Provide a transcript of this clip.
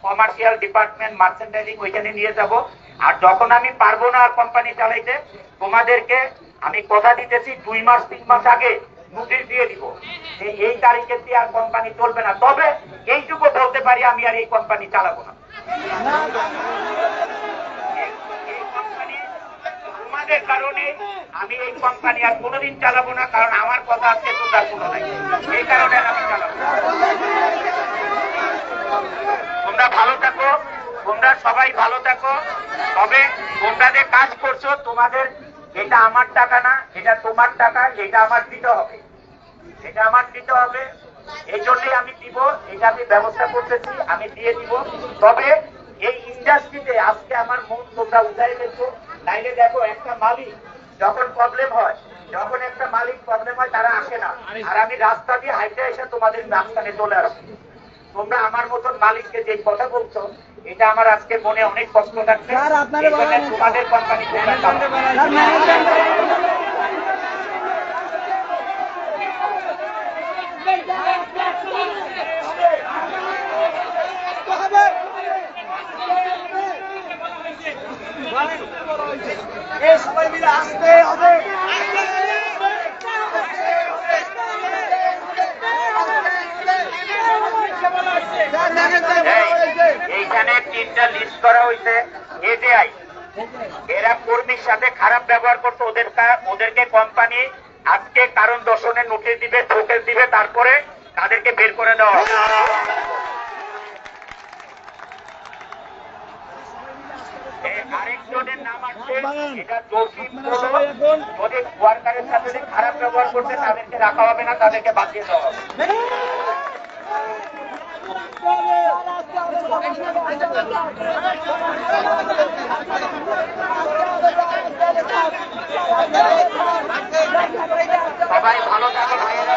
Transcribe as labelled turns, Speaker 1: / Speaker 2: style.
Speaker 1: Commercial department merchandising ওইখানে নিয়ে যাব। আর যখন আমি পারবো না আর কোম্পানি চালাইতে, তোমাদেরকে আমি কথা দিতেছি 2 মাস 3 মাস আগে নোটিশ দিয়ে দিব যে এই তারিখে দিয়ে আর কোম্পানি চলবে না। তবে এইটুকু বলতে পারি আমি আর এই কোম্পানি চালাবো না। তোমাদের কারণে আমি এই কোম্পানি আর কোনোদিন চালাবো না, কারণ আমার কথা আজকে তোমরা শুনো নাই, এই কারণে আমি চালাবো। তোমরা ভালো থাকো, তোমরা সবাই ভালো থাকো। তবে তোমরা যে কাজ করছো, তোমাদের এটা আমার টাকা না, এটা তোমার টাকা, এটা আমার দিতে হবে, এটা আমার দিতে হবে। এই জন্যই আমি দিব, এটা আমি ব্যবস্থা করতেছি, আমি দিয়ে দিব। তবে এই ইন্ডাস্ট্রিতে আজকে আমার মন তোমরা উঠাই দেখো। নাইলে দেখো একটা মালিক যখন প্রবলেম হয়, যখন একটা মালিক প্রবলেম হয় তারা আসে না, আর আমি রাস্তা দিয়ে হাইটে এসে তোমাদের রাস্তানে চলে আসবো। তোমরা আমার মতন মালিককে যে কথা বলছো, এটা আমার আজকে মনে অনেক কষ্ট লাগছে। তোমাদের কোম্পানি
Speaker 2: সবাই মিলে আসতে হবে।
Speaker 1: এইখানে 3টা লিস্ট করা হয়েছে। এজেআই এরা কর্মীর সাথে খারাপ ব্যবহার করছে, ওদেরকে কোম্পানি আজকে কারণ দর্শনের নোটিশ দিবে, শোকেস দিবে, তারপরে তাদেরকে বের করে দেওয়া হবে। আরেকজনের নাম আছে, এটা জসিম বলো, যদি ওয়ার্কারের সাথে খারাপ ব্যবহার করছে তাদেরকে রাখা হবে না, তাদেরকে বাদ দিয়ে দেওয়া হবে। সবাই ভালো থাকো ভাইয়েরা।